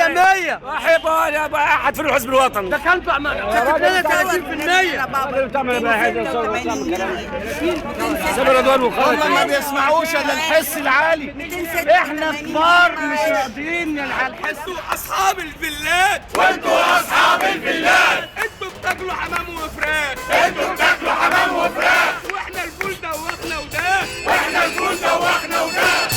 100%. واحد في الحزب الوطني. ده كان 30%. هم ما بيسمعوش الا الحس العالي. احنا كبار مش راضيين على الحس. انتوا اصحاب الفيلات. وانتوا اصحاب الفيلات. انتوا بتاكلوا حمام وفراخ. انتوا بتاكلوا حمام وفراخ. واحنا الفول دوخنا وده. واحنا الفول دوخنا وده.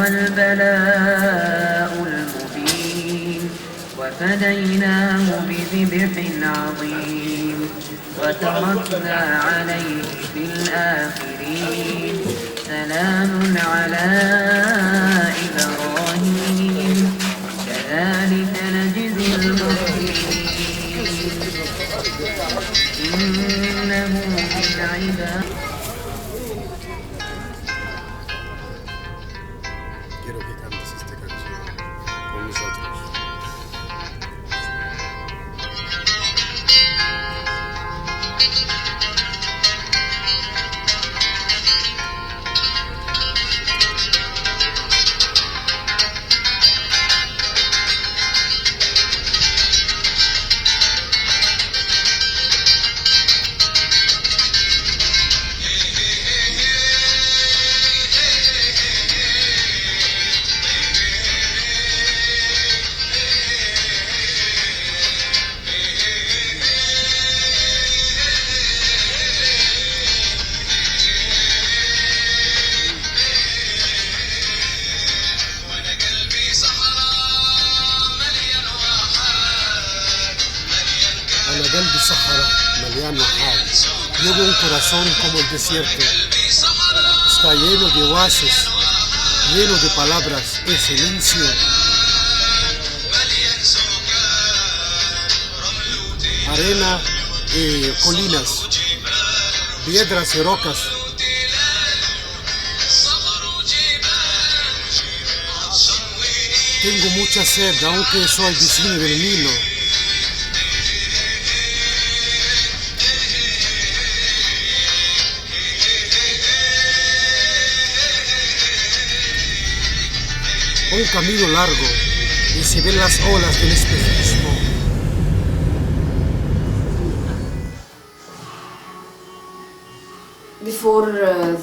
البلاء المبين وفديناه بذبح عظيم وتركنا عليه في الآخرين سلام على إبراهيم كذلك نجزي المحسنين إنه من عبادنا. قلبي صحراء مليان وحال. Llevo un corazón como el desierto. Está lleno de oasis, lleno de palabras y silencio. Arena y colinas, piedras y rocas. Tengo mucha sed, aunque soy vecino del Nilo. Un camino largo y se ven las olas del espejismo. Before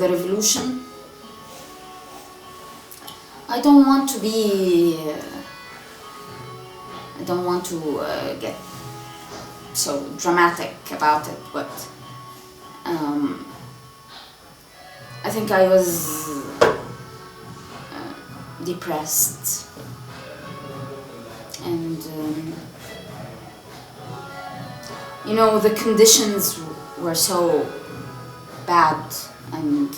the revolution, I don't want to be. I don't want to get so dramatic about it, but I think I was depressed and you know, the conditions were so bad, and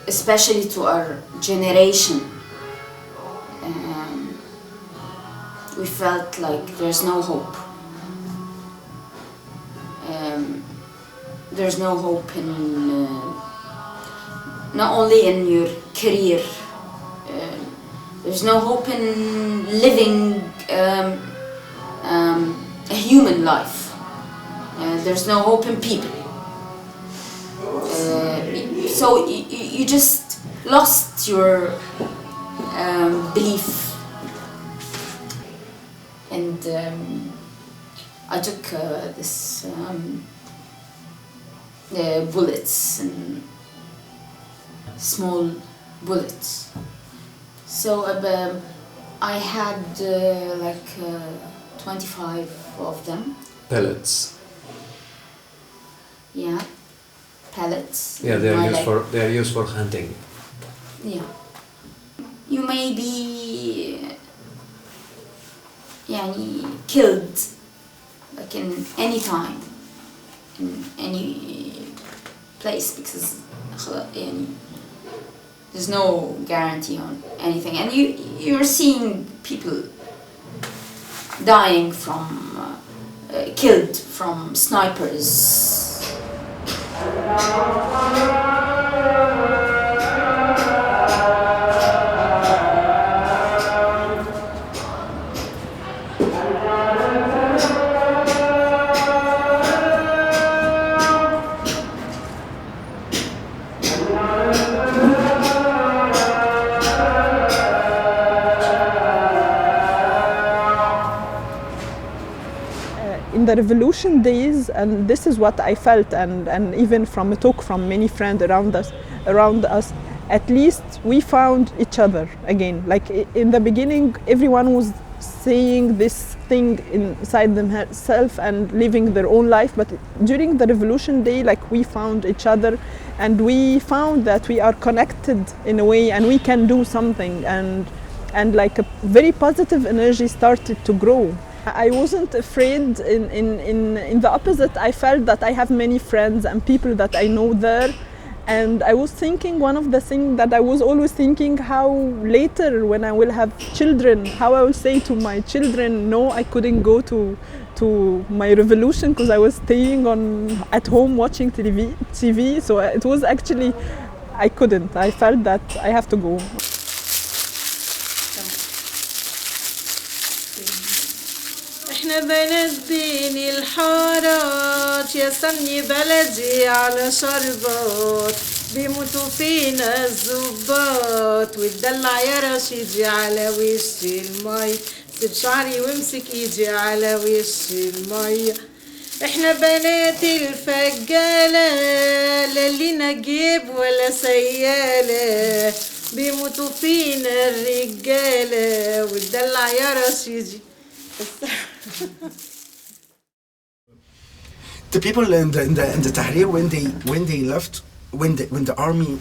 especially to our generation, we felt like there's no hope. There's no hope in not only in your career, there's no hope in living a human life. There's no hope in people. So you just lost your belief. And I took this bullets and small bullets. So I had like 25 of them. Pellets. Yeah, pellets. Yeah, they are used for hunting. Yeah. you may be killed, like in any time, in any place, because there's no guarantee on anything, and you're seeing people dying from killed from snipers. In the revolution days, and this is what I felt, and even from a talk from many friends around us, at least we found each other again. Like in the beginning, everyone was saying this thing inside themselves and living their own life, but during the revolution day, like we found each other, and we found that we are connected in a way, and we can do something, and like a very positive energy started to grow. I wasn't afraid. In the opposite, I felt that I have many friends and people that I know there, and I was thinking, one of the things that I was always thinking, how later when I will have children, how I will say to my children, no, I couldn't go to my revolution because I was staying at home watching TV. So it was actually, I couldn't. I felt that I have to go. احنا بنات بين الحارات يا سمي بلدي على شربات بيموتوا فينا الزباط واتدلع يا رشيدي على وش المي سيب شعري وامسك ايدي على وش المي احنا بنات الفجالة لا لينا جيب ولا سيالة بيموتوا فينا الرجالة واتدلع يا رشيدي. The people in the Tahrir, when they left, when the army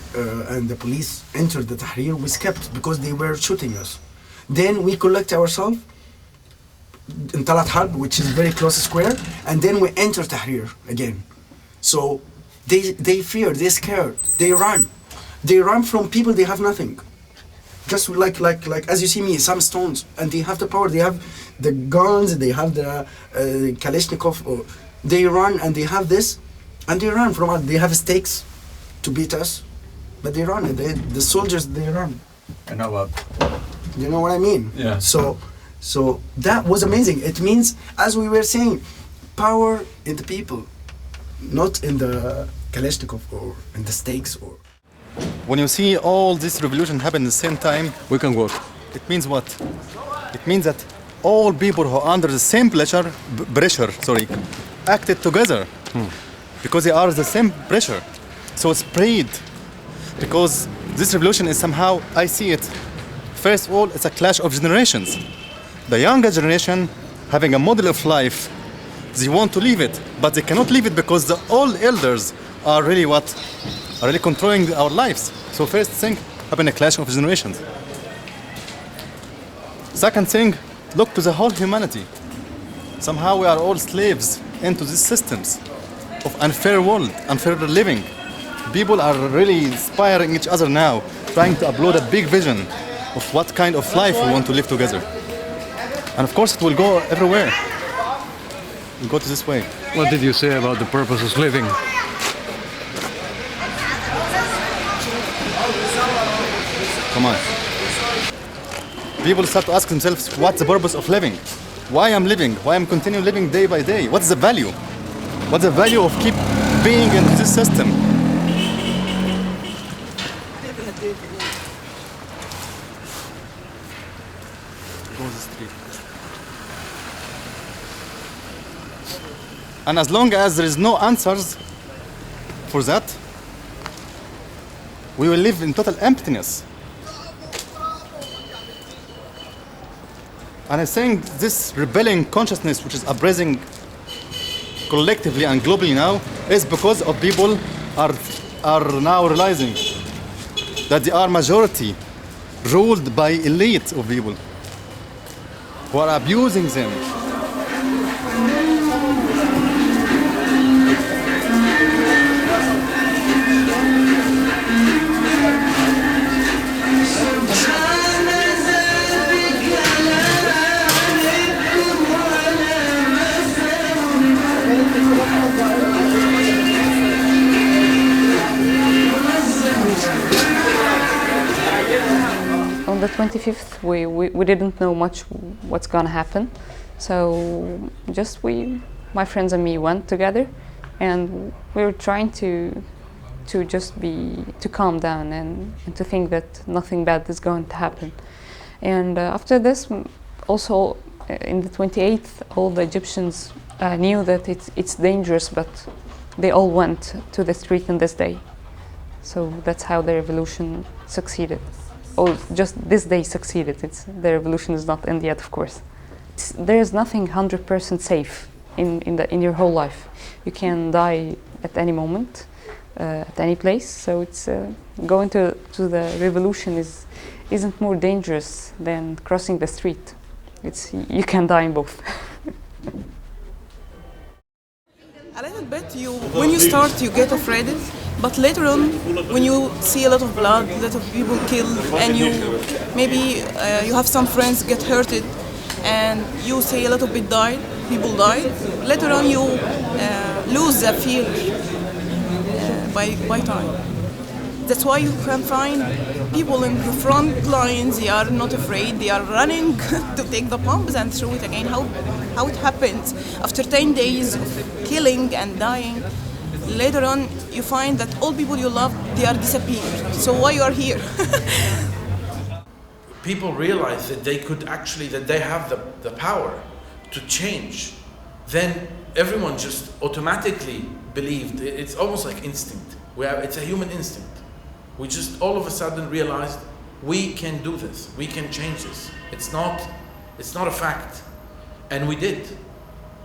and the police entered the Tahrir, we escaped because they were shooting us. Then we collect ourselves in Talat Harb, which is very close square, and then we enter Tahrir again. So they fear, they scared, they run from people. They have nothing. Just like as you see me, some stones, and they have the power. They have the guns, they have the Kalashnikov. They run and they have this, and they run from us. They have stakes to beat us, but they run. The soldiers, they run. I know what. You know what I mean? Yeah. So that was amazing. It means, as we were saying, power in the people, not in the Kalashnikov or in the stakes or. When you see all this revolution happen at the same time, we can work. It means what? It means that all people who are under the same pressure, acted together because they are the same pressure. So it's spread because this revolution is somehow, I see it, first of all, it's a clash of generations. The younger generation having a model of life, they want to leave it, but they cannot leave it because the old elders are really controlling our lives. So first thing, having a clash of generations. Second thing, look to the whole humanity. Somehow we are all slaves into these systems of unfair world, unfair living. People are really inspiring each other now, trying to upload a big vision of what kind of life we want to live together. And of course it will go everywhere. It will go to this way. What did you say about the purpose of living? Come on. People start to ask themselves, what's the purpose of living? Why I'm living? Why I'm continuing living day by day? What's the value? What's the value of keep being in this system? And as long as there is no answers for that, we will live in total emptiness. And I think this rebelling consciousness, which is uprising collectively and globally now, is because of people are now realizing that they are majority ruled by elite of people who are abusing them. On the 25th, we didn't know much what's gonna happen, so just my friends and me went together, and we were trying to calm down and to think that nothing bad is going to happen. And after this, also in the 28th, all the Egyptians knew that it's dangerous, but they all went to the street on this day. So that's how the revolution succeeded. Oh, just this day succeeded. The revolution is not end yet, of course. There is nothing 100% safe in your whole life. You can die at any moment, at any place. So it's going to the revolution isn't more dangerous than crossing the street. You can die in both. A little bit, when you start, you get afraid, but later on, when you see a lot of blood, a lot of people killed, and maybe you have some friends get hurted, and you see a lot of people died. Later on, you lose the fear by time. That's why you can find people in the front lines. They are not afraid. They are running to take the bombs and throw it again. How it happens after 10 days of killing and dying? Later on, you find that all people you love, they are disappeared. So why you are here? People realize that they have the power to change. Then everyone just automatically believed. It's almost like instinct. It's a human instinct. We just all of a sudden realized we can do this. We can change this. It's not a fact, and we did.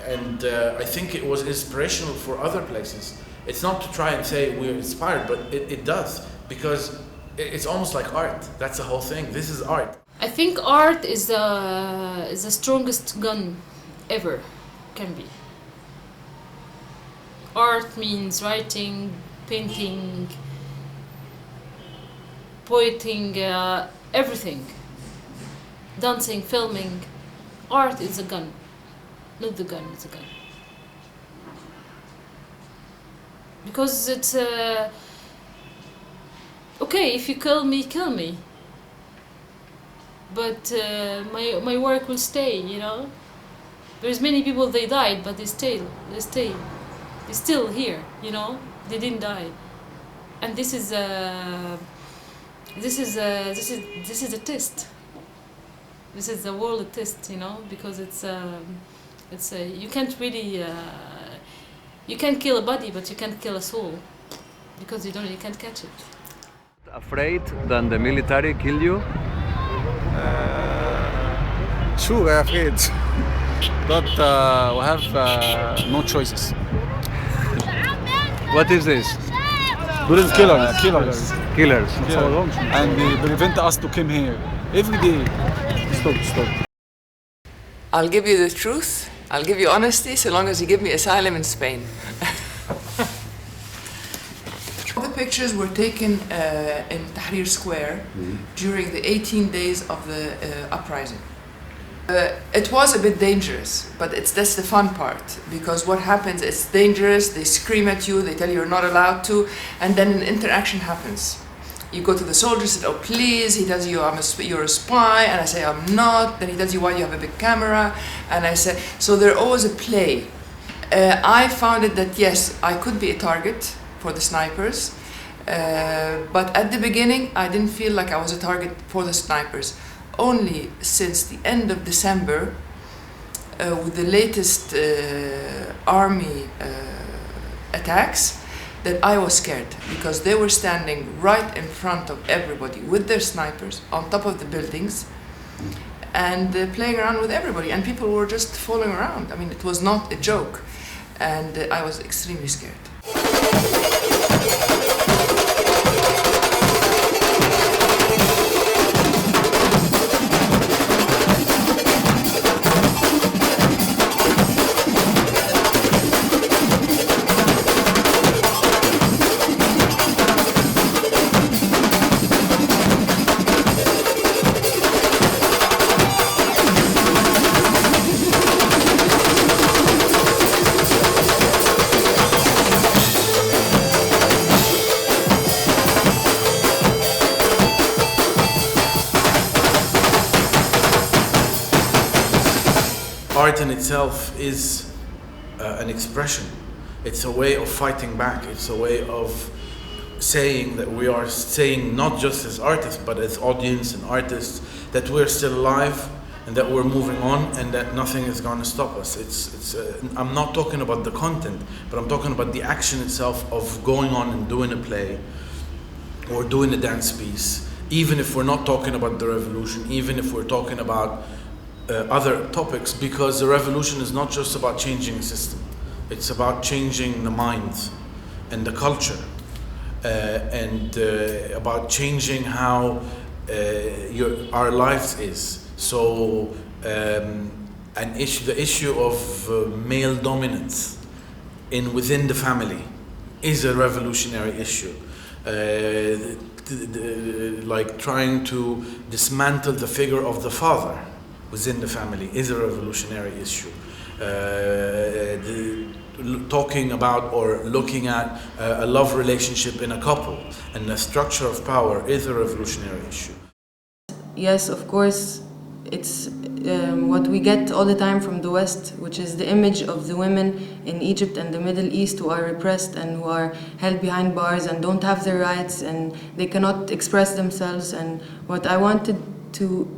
And I think it was inspirational for other places. It's not to try and say we're inspired, but it does, because it's almost like art. That's the whole thing. This is art. I think art is the strongest gun ever can be. Art means writing, painting, poeting, everything. Dancing, filming. Art is a gun. Not the gun, it's a gun. Because it's okay, if you kill me, kill me. But my work will stay, you know. There's many people, they died, but they still here, you know. They didn't die, and this is a test. This is a world test, you know, because you can't really you can kill a body, but you can't kill a soul, because you can't catch it. Afraid than the military kill you? Sure, I'm afraid, but we have no choices. What is this? Killers. And they prevent us to come here every day. Stop. I'll give you the truth. I'll give you honesty, so long as you give me asylum in Spain. All the pictures were taken in Tahrir Square during the 18 days of the uprising. It was a bit dangerous, but that's the fun part, because what happens, it's dangerous, they scream at you, they tell you you're not allowed to, and then an interaction happens. You go to the soldier, say, oh please, he tells you you're a spy, and I say I'm not, then he tells you why you have a big camera, and I say, so there's always a play. I found it that yes, I could be a target for the snipers, but at the beginning I didn't feel like I was a target for the snipers. Only since the end of December, with the latest army attacks, that I was scared, because they were standing right in front of everybody with their snipers on top of the buildings and playing around with everybody, and people were just following around. I mean, it was not a joke, and I was extremely scared. art in itself is an expression. It's a way of fighting back. It's a way of saying that we are saying, not just as artists, but as audience and artists, that we're still alive and that we're moving on and that nothing is going to stop us. I'm not talking about the content, but I'm talking about the action itself of going on and doing a play or doing a dance piece, even if we're not talking about the revolution, even if we're talking about other topics, because the revolution is not just about changing a system. It's about changing the minds and the culture and about changing how our lives is. So the issue of male dominance within the family is a revolutionary issue. Like trying to dismantle the figure of the father within the family is a revolutionary issue. Talking about or looking at a love relationship in a couple and the structure of power is a revolutionary issue. Yes, of course, it's what we get all the time from the West, which is the image of the women in Egypt and the Middle East who are repressed and who are held behind bars and don't have their rights and they cannot express themselves. And what I wanted to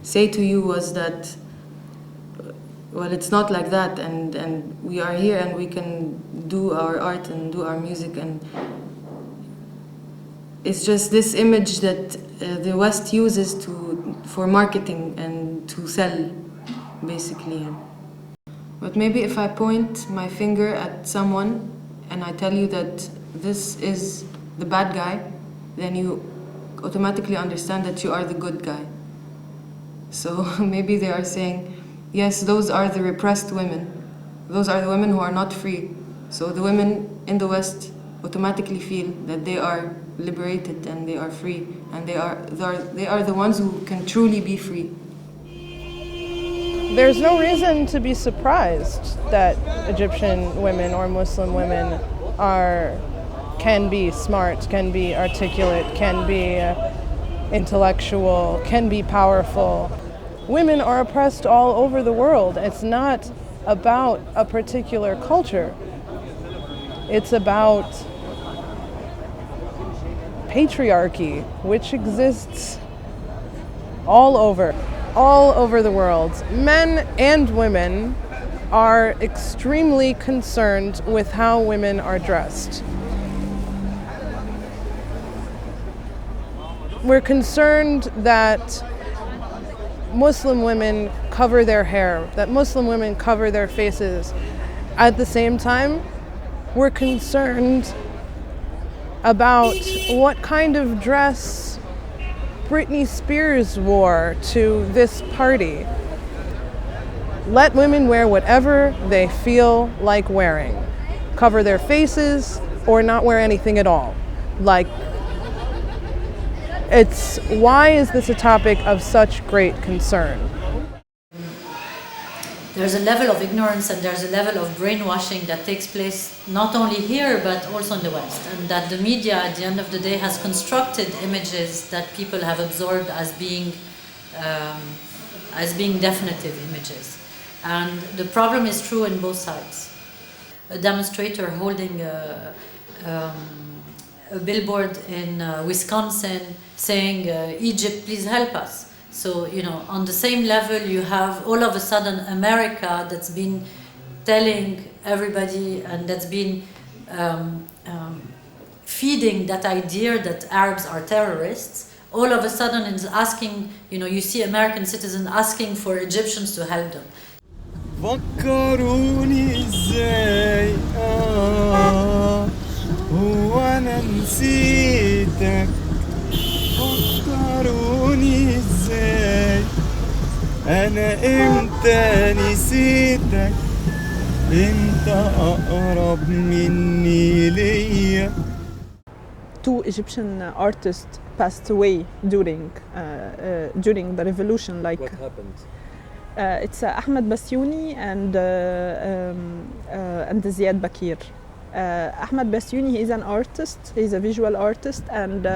say to you was that, well, it's not like that, and we are here and we can do our art and do our music, and it's just this image that the West uses for marketing and to sell, basically. But maybe if I point my finger at someone and I tell you that this is the bad guy, then you automatically understand that you are the good guy. So maybe they are saying, yes, those are the repressed women. Those are the women who are not free. So the women in the West automatically feel that they are liberated and they are free, and they are the ones who can truly be free. There's no reason to be surprised that Egyptian women or Muslim women can be smart, can be articulate, can be intellectual, can be powerful. Women are oppressed all over the world. It's not about a particular culture. It's about patriarchy, which exists all over the world. Men and women are extremely concerned with how women are dressed. We're concerned that Muslim women cover their hair, that Muslim women cover their faces. At the same time, we're concerned about what kind of dress Britney Spears wore to this party. Let women wear whatever they feel like wearing. Cover their faces or not wear anything at all. Why is this a topic of such great concern? There's a level of ignorance and there's a level of brainwashing that takes place not only here but also in the West, and that the media at the end of the day has constructed images that people have absorbed as being definitive images. And the problem is true in both sides. A demonstrator holding a billboard in Wisconsin saying, Egypt, please help us. So, on the same level, you have all of a sudden America that's been telling everybody and that's been feeding that idea that Arabs are terrorists. All of a sudden is asking, you see American citizens asking for Egyptians to help them. فكروني ازاي هو انا نسيتك فكروني ازاي انا امتى نسيتك انت اقرب مني ليا. Two Egyptian artists passed away during the revolution. What happened? It's Ahmed Bassiouni and Ziad Bakir. Ahmed Bassiouni, he is an artist. He's a visual artist, and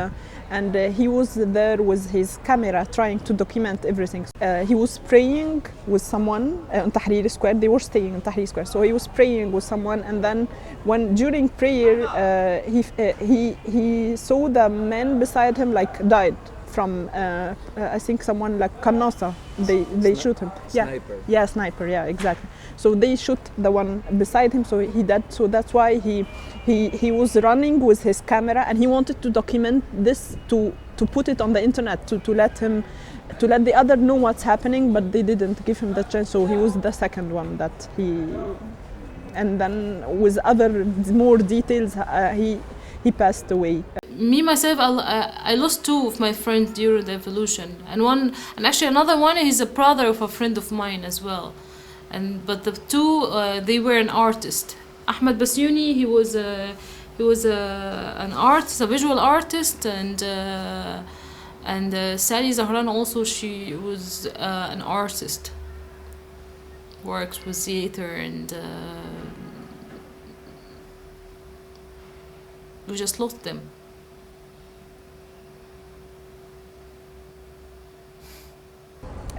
he was there with his camera trying to document everything. He was praying with someone on Tahrir Square. They were staying in Tahrir Square, so he was praying with someone, and then when during prayer he saw the man beside him like died from I think someone like Kannasa. They shoot him. Sniper. Yeah, sniper. Yeah, exactly. So they shoot the one beside him, so he died. So that's why he was running with his camera, and he wanted to document this to put it on the internet to let the other know what's happening, but they didn't give him the chance. So he was the second one that and then with other more details he passed away. Me myself, I lost two of my friends during the revolution, and actually another one is a brother of a friend of mine as well. But the two, they were an artist. Ahmed Bassiouni, he was an artist, a visual artist, and Sally Zahran also, she was an artist. Works with theater, and we just lost them.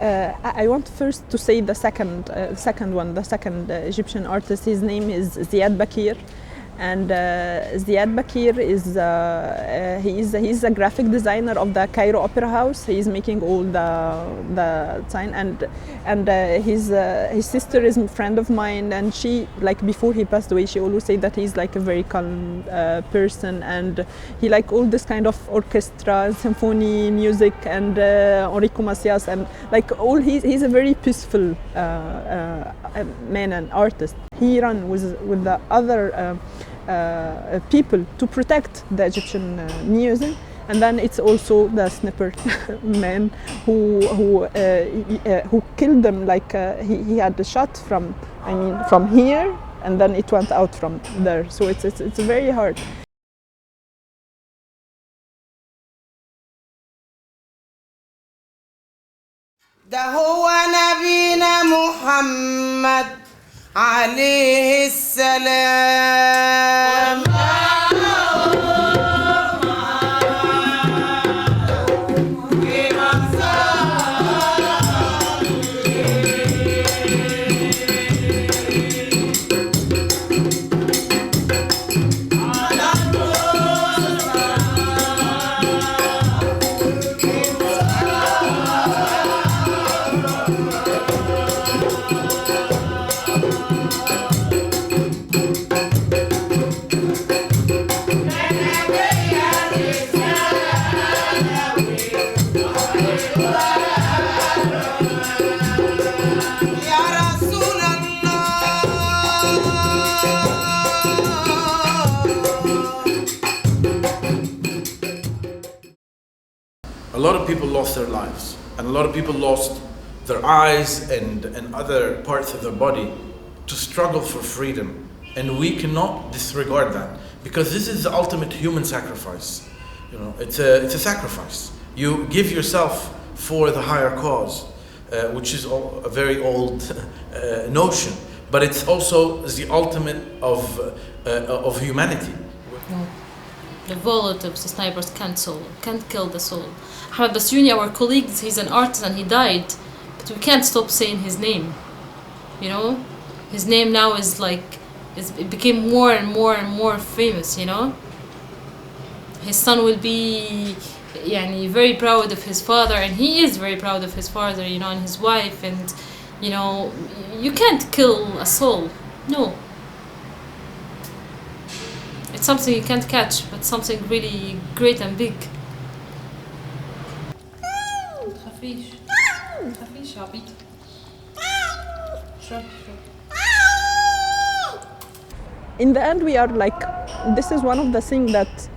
I want first to say the second Egyptian artist. His name is Ziad Bakir, and Ziad Bakir is he's a graphic designer of the Cairo Opera House. He is making all the sign, and his sister is a friend of mine, and she, like, before he passed away, she always said that he's like a very calm person, and he like all this kind of orchestra, symphony music, and Enrico Macias, and like all he's a very peaceful man and artist. He ran with the other people to protect the Egyptian museum, and then it's also the sniper man who killed them. Like he had a shot from here, and then it went out from there. So it's very hard. ده هو نبينا محمد عليه السلام. A lot of people lost their lives, and a lot of people lost their eyes and other parts of their body to struggle for freedom. And we cannot disregard that, because this is the ultimate human sacrifice. You know, it's a sacrifice. You give yourself for the higher cause, which is a very old notion, but it's also the ultimate of humanity. The bullet of the snipers can't kill the soul. Ahmed Bassiouni, our colleague, he's an artist and he died, but we can't stop saying his name. You know, his name now is like, it became more and more and more famous. You know, his son will be, very proud of his father, and he is very proud of his father. You know, and his wife, and you know, you can't kill a soul. No. It's something you can't catch, but something really great and big. In the end, we are like, this is one of the things that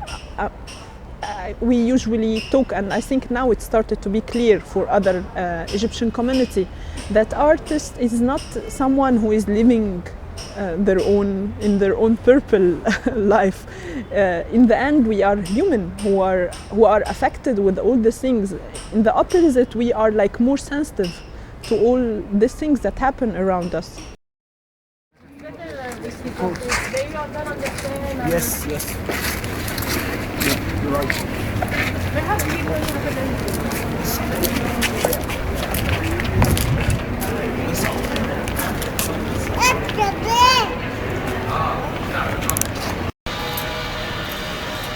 we usually talk, and I think now it started to be clear for other Egyptian community, that artist is not someone who is living in their own purple life. In the end, we are human who are affected with all these things. In the opposite, we are like more sensitive to all these things that happen around us. They don't understand Yes, yes. Yeah, you're right.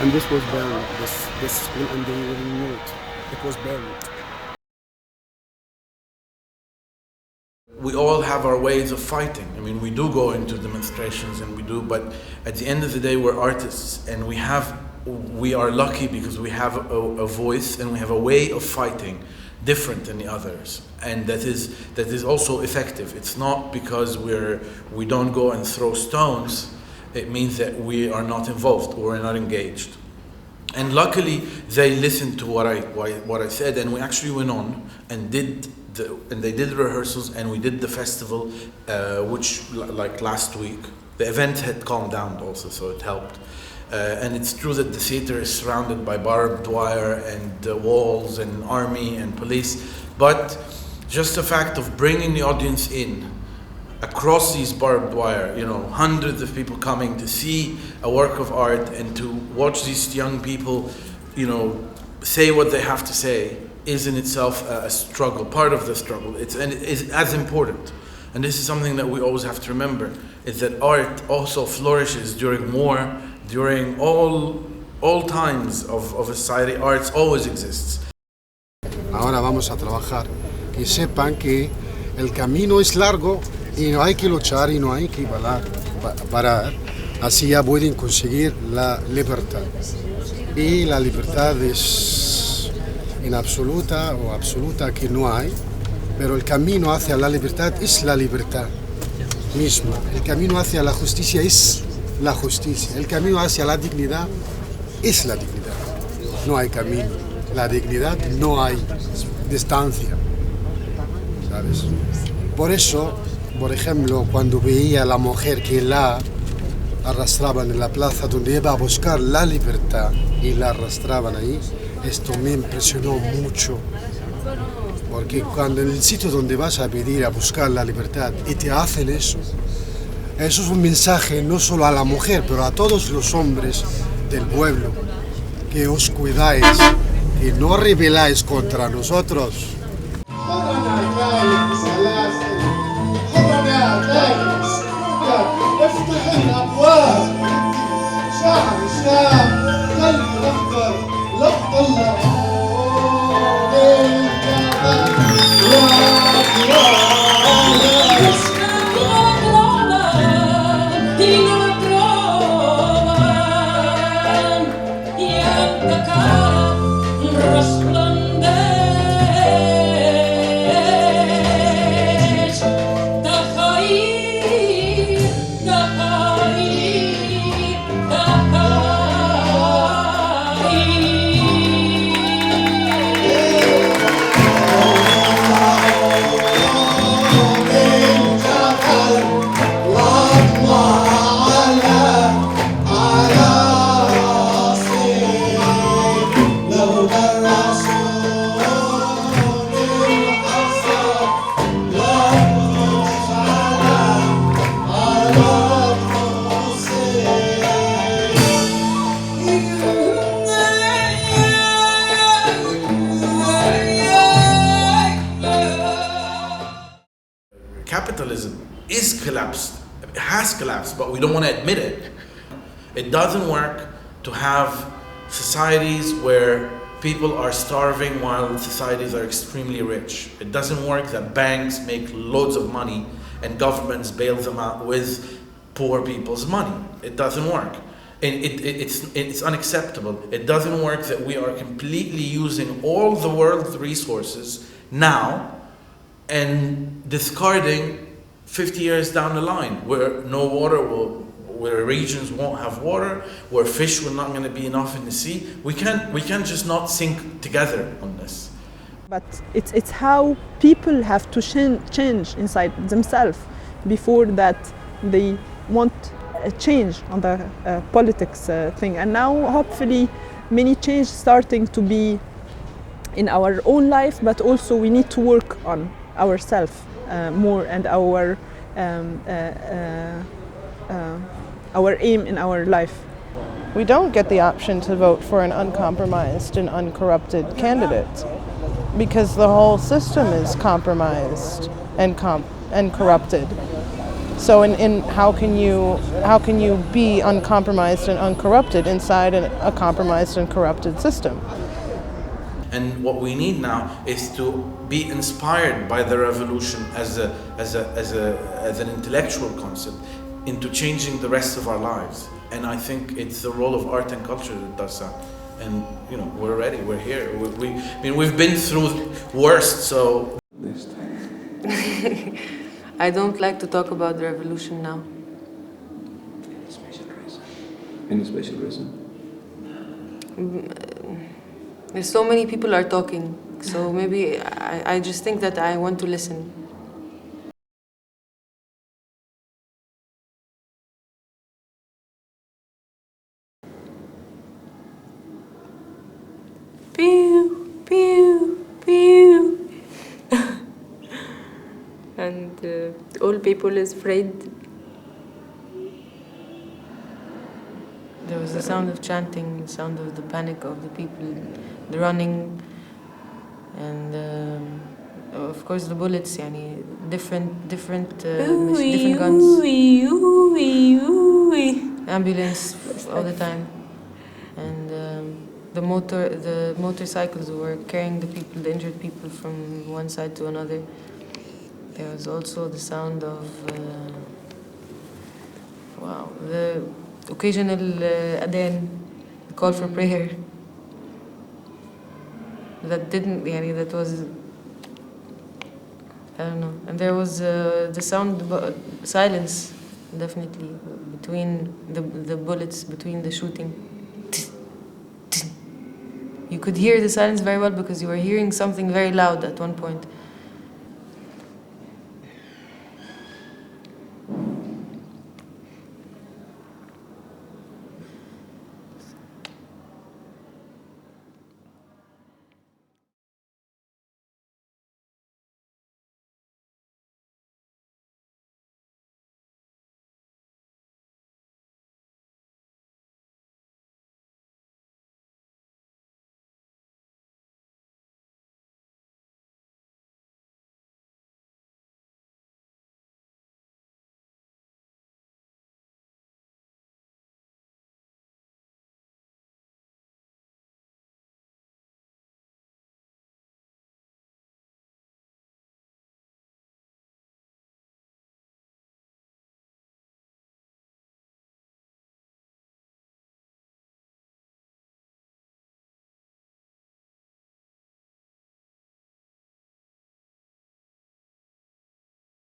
And this was buried. This school, and they didn't know it. It was buried. We all have our ways of fighting. I mean, we do go into demonstrations and we do, but at the end of the day, we're artists, and we are lucky because we have a voice and we have a way of fighting different than the others, and that is also effective. It's not because we don't go and throw stones. It means that we are not involved or we're not engaged. And luckily, they listened to what I said, and we actually went on and they did rehearsals, and we did the festival, which like last week. The event had calmed down also, so it helped. And it's true that the theater is surrounded by barbed wire and walls and army and police, but just the fact of bringing the audience in across these barbed wire, hundreds of people coming to see a work of art and to watch these young people, say what they have to say, is in itself a struggle, part of the struggle. It's as important. And this is something that we always have to remember, is that art also flourishes during all times of a society. Art always exists. Ahora vamos a trabajar. Que sepan que el camino es largo y no hay que luchar y no hay que parar. Así ya pueden conseguir la libertad. Y la libertad es en absoluta o absoluta que no hay, pero el camino hacia la libertad es la libertad misma. El camino hacia la justicia es la justicia. El camino hacia la dignidad es la dignidad. No hay camino. La dignidad no hay distancia. ¿Sabes? Por eso, por ejemplo, cuando veía a la mujer que la arrastraban en la plaza donde iba a buscar la libertad y la arrastraban ahí, esto me impresionó mucho. Porque cuando en el sitio donde vas a pedir a buscar la libertad y te hacen eso es un mensaje no solo a la mujer, pero a todos los hombres del pueblo, que os cuidáis, que no rebeláis contra nosotros. Capitalism is collapsed. It has collapsed, but we don't want to admit it. It doesn't work to have societies where people are starving while societies are extremely rich. It doesn't work that banks make loads of money and governments bail them out with poor people's money. It doesn't work. And it's unacceptable. It doesn't work that we are completely using all the world's resources now and discarding 50 years down the line, where no water where regions won't have water, where fish will not going to be enough in the sea. We can't just not sink together on this. But it's how people have to change inside themselves before that they want a change on the politics thing. And now hopefully many change starting to be in our own life, but also we need to work on ourselves more and our aim in our life. we don't get the option to vote for an uncompromised and uncorrupted candidate, because the whole system is compromised and corrupted. So in how can you be uncompromised and uncorrupted inside a compromised and corrupted system? And what we need now is to be inspired by the revolution as an intellectual concept into changing the rest of our lives. And I think it's the role of art and culture that does that. And you know, we're ready. We're here. We've been through worse. So I don't like to talk about the revolution now. Any special reason? There's so many people are talking, so maybe I just think that I want to listen. Pew, pew, pew. And all people is afraid. There was the sound of chanting, the sound of the panic of the people, the running, and of course the bullets. Yani different guns. Ambulance all the time, and the motorcycles were carrying the people, the injured people, from one side to another. There was also the sound of the occasional adhan, the call for prayer. That was, I don't know. And there was the sound, silence, definitely, between the bullets, between the shooting. You could hear the silence very well because you were hearing something very loud at one point.